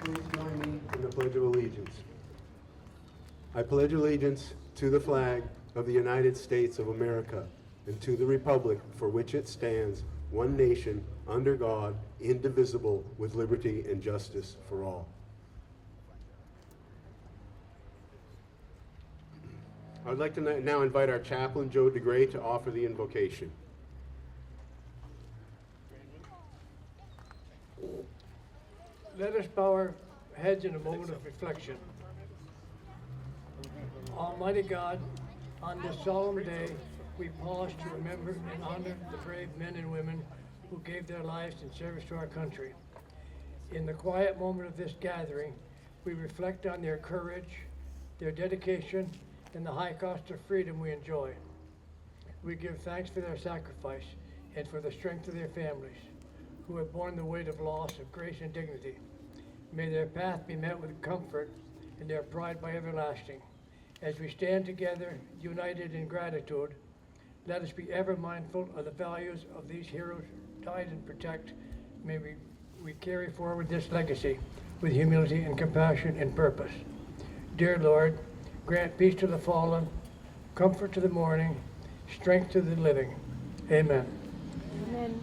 Please join me in the Pledge of Allegiance. I pledge allegiance to the flag of the United States of America and to the republic for which it stands, one nation, under God, indivisible, with liberty and justice for all. I would like to now invite our chaplain, Joe DeGray, to offer the invocation. Let us bow our heads in a moment of reflection. Almighty God, on this solemn day, we pause to remember and honor the brave men and women who gave their lives in service to our country. In the quiet moment of this gathering, we reflect on their courage, their dedication, and the high cost of freedom we enjoy. We give thanks for their sacrifice and for the strength of their families, who have borne the weight of loss of grace and dignity. May their path be met with comfort and their pride by everlasting. As we stand together, united in gratitude, let us be ever mindful of the values of these heroes who died and protect. May we carry forward this legacy with humility and compassion and purpose. Dear Lord, grant peace to the fallen, comfort to the mourning, strength to the living. Amen. Amen.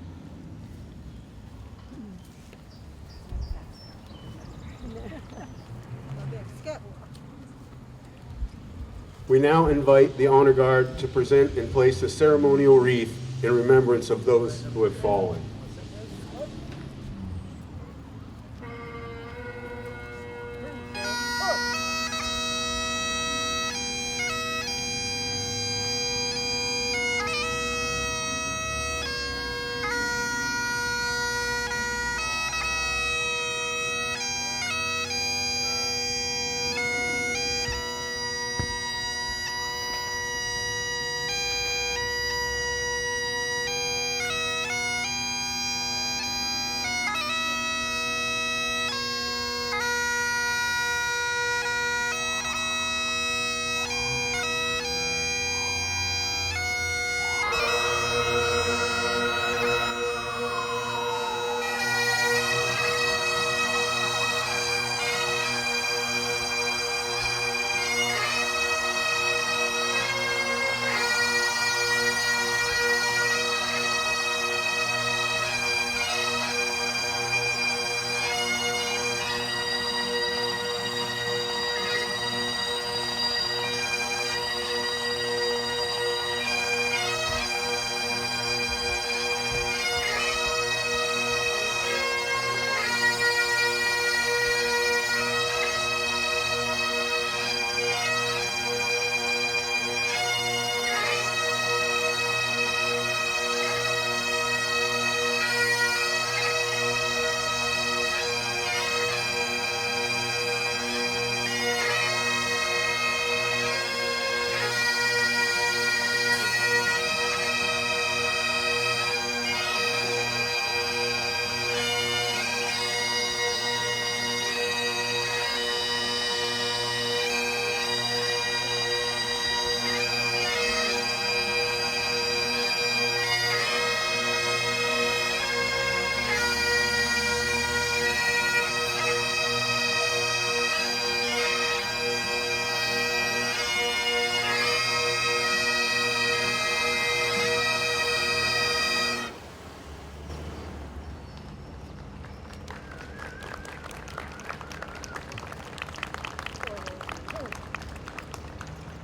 We now invite the Honor Guard to present and place a ceremonial wreath in remembrance of those who have fallen.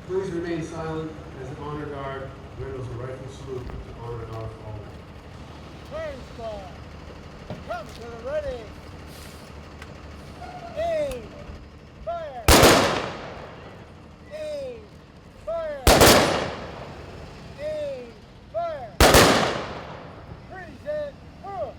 Please remain silent as the Honor Guard renders a rifle salute to honor our fallen. Fire squad, come to the ready. Aim, fire. Aim, fire. Aim, fire. Freeze it, move.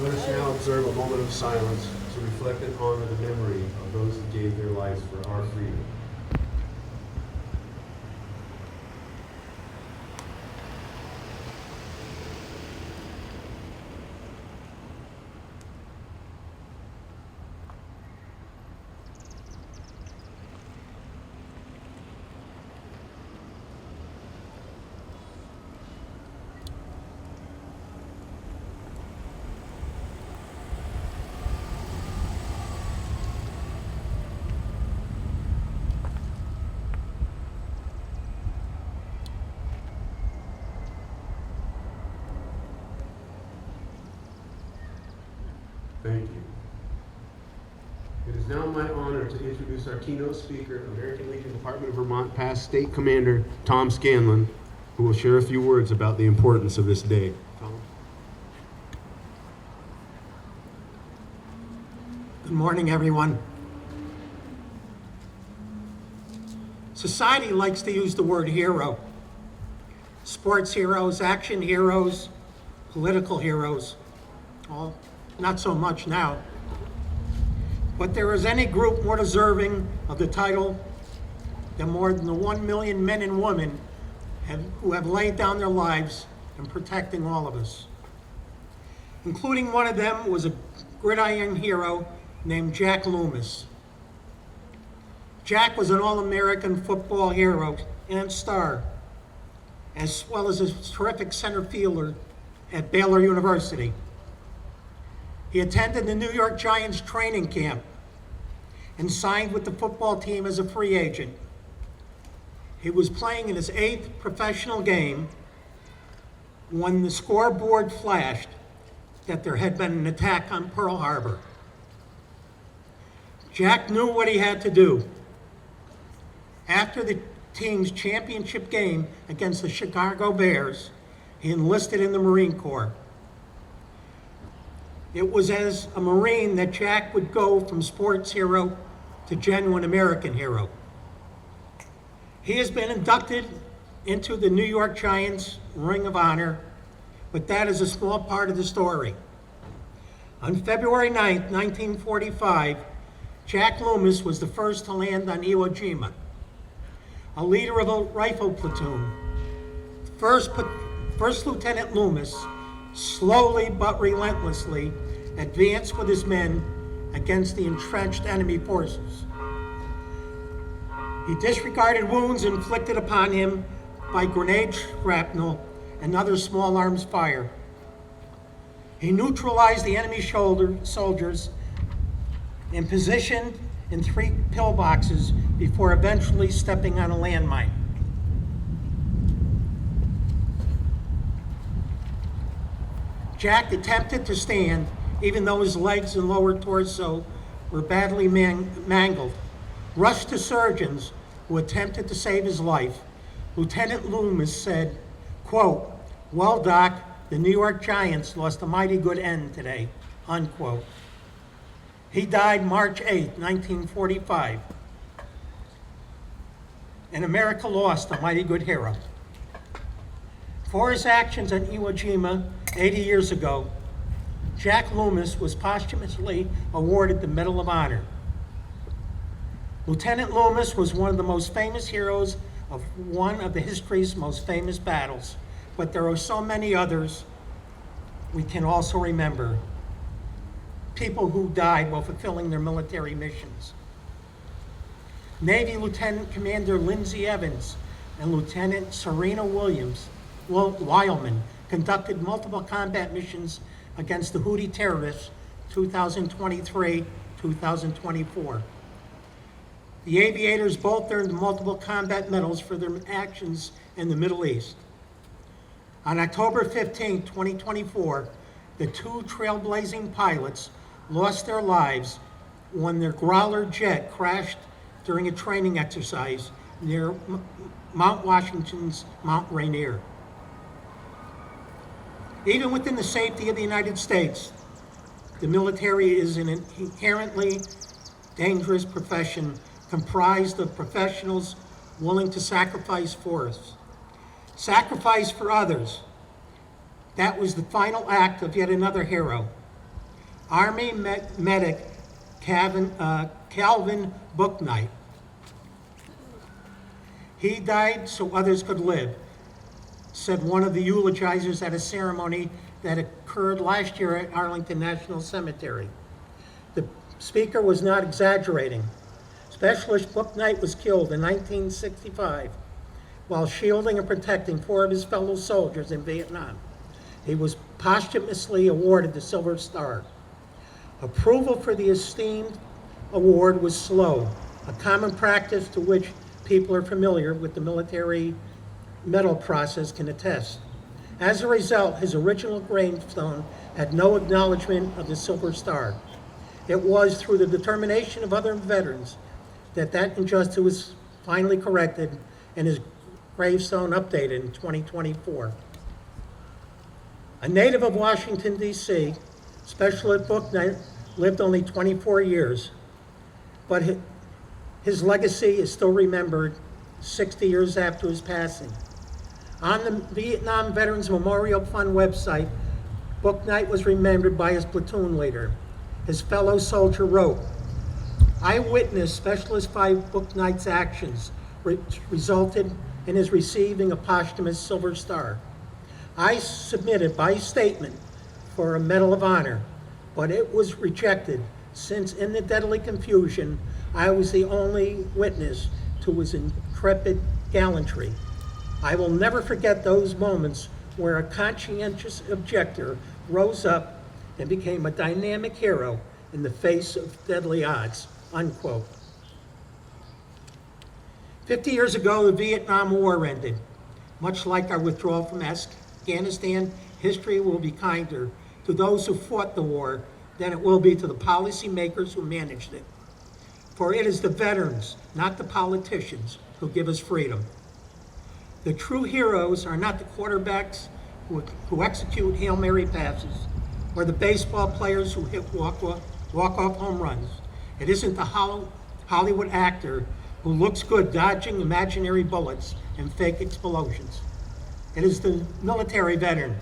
Let us now observe a moment of silence to reflect and honor the memory of those who gave their lives for our freedom. Thank you. It is now my honor to introduce our keynote speaker, American Legion Department of Vermont past State Commander Tom Scanlon, who will share a few words about the importance of this day. Tom? Good morning, everyone. Society likes to use the word hero. Sports heroes, action heroes, political heroes. Well, not so much now. But there is any group more deserving of the title than more than the 1 million men and women who have laid down their lives in protecting all of us. Including one of them was a gridiron hero named Jack Loomis. Jack was an All-American football hero and star, as well as a terrific center fielder at Baylor University. He attended the New York Giants training camp and signed with the football team as a free agent. He was playing in his 8th professional game when the scoreboard flashed that there had been an attack on Pearl Harbor. Jack knew what he had to do. After the team's championship game against the Chicago Bears, he enlisted in the Marine Corps. It was as a Marine that Jack would go from sports hero to genuine American hero. He has been inducted into the New York Giants Ring of Honor, but that is a small part of the story. On February 9th, 1945, Jack Loomis was the first to land on Iwo Jima, a leader of a rifle platoon. First Lieutenant Loomis slowly but relentlessly advanced with his men against the entrenched enemy forces. He disregarded wounds inflicted upon him by grenade shrapnel and other small arms fire. He neutralized the enemy soldiers and positioned in 3 pillboxes before eventually stepping on a landmine. Jack attempted to stand, even though his legs and lower torso were badly mangled. Rushed to surgeons who attempted to save his life. Lieutenant Loomis said, quote, "Well, Doc, the New York Giants lost a mighty good end today," unquote. He died March 8, 1945. And America lost a mighty good hero. For his actions at Iwo Jima 80 years ago, Jack Loomis was posthumously awarded the Medal of Honor. Lieutenant Loomis was one of the most famous heroes of one of the history's most famous battles, but there are so many others we can also remember. People who died while fulfilling their military missions. Navy Lieutenant Commander Lindsay Evans and Lieutenant Serena Wileman conducted multiple combat missions against the Houthi terrorists 2023-2024. The aviators both earned multiple combat medals for their actions in the Middle East. On October 15, 2024, the 2 trailblazing pilots lost their lives when their Growler jet crashed during a training exercise near Mount Washington's Mount Rainier. Even within the safety of the United States, the military is an inherently dangerous profession comprised of professionals willing to sacrifice for us. Sacrifice for others. That was the final act of yet another hero, Army medic Calvin Booknight. He died so others could live, said one of the eulogizers at a ceremony that occurred last year at Arlington National Cemetery. The speaker was not exaggerating. Specialist Booknight was killed in 1965 while shielding and protecting 4 of his fellow soldiers in Vietnam. He was posthumously awarded the Silver Star. Approval for the esteemed award was slow, a common practice to which people are familiar with the military medal process can attest. As a result, his original gravestone had no acknowledgement of the Silver Star. It was through the determination of other veterans that injustice was finally corrected and his gravestone updated in 2024. A native of Washington, D.C., Specialist Booknight lived only 24 years, but his legacy is still remembered 60 years after his passing. On the Vietnam Veterans Memorial Fund website, Booknight was remembered by his platoon leader. His fellow soldier wrote, "I witnessed Specialist 5 Booknight's actions, which resulted in his receiving a posthumous Silver Star. I submitted by statement for a Medal of Honor, but it was rejected since in the deadly confusion, I was the only witness to his intrepid gallantry. I will never forget those moments where a conscientious objector rose up and became a dynamic hero in the face of deadly odds," unquote. 50 years ago, the Vietnam War ended. Much like our withdrawal from Afghanistan, history will be kinder to those who fought the war than it will be to the policymakers who managed it. For it is the veterans, not the politicians, who give us freedom. The true heroes are not the quarterbacks who execute Hail Mary passes, or the baseball players who hit walk-off home runs. It isn't the Hollywood actor who looks good dodging imaginary bullets and fake explosions. It is the military veteran,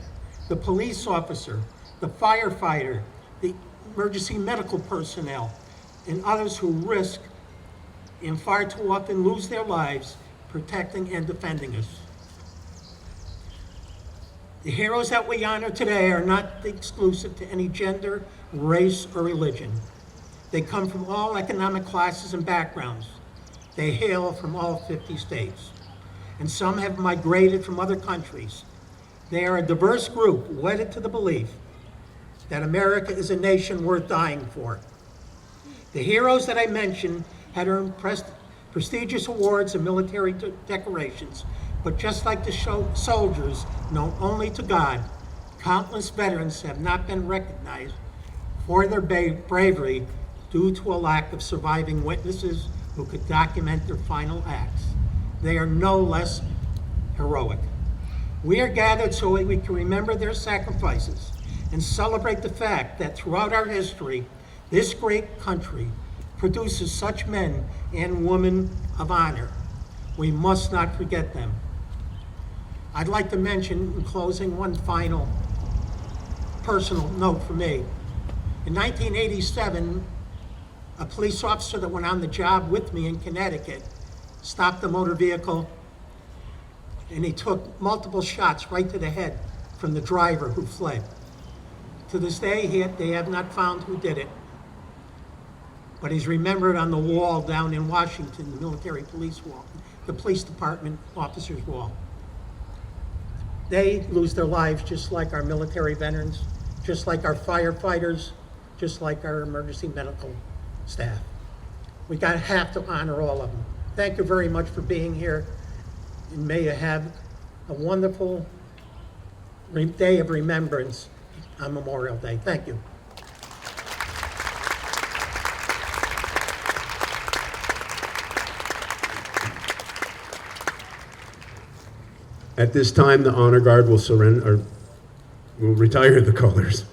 the police officer, the firefighter, the emergency medical personnel, and others who risk and far too often lose their lives protecting and defending us. The heroes that we honor today are not exclusive to any gender, race, or religion. They come from all economic classes and backgrounds. They hail from all 50 states. And some have migrated from other countries. They are a diverse group wedded to the belief that America is a nation worth dying for. The heroes that I mentioned had earned prestigious awards and military decorations, but just like the soldiers known only to God, countless veterans have not been recognized for their bravery due to a lack of surviving witnesses who could document their final acts. They are no less heroic. We are gathered so that we can remember their sacrifices and celebrate the fact that throughout our history, this great country produces such men and women of honor. We must not forget them. I'd like to mention in closing one final personal note for me. In 1987, a police officer that went on the job with me in Connecticut stopped a motor vehicle and he took multiple shots right to the head from the driver who fled. To this day, they have not found who did it, but he's remembered on the wall down in Washington, the military police wall, the police department officers' wall. They lose their lives just like our military veterans, just like our firefighters, just like our emergency medical staff. We have to honor all of them. Thank you very much for being here, and may you have a wonderful day of remembrance on Memorial Day. Thank you. At this time, the honor guard will retire the colors.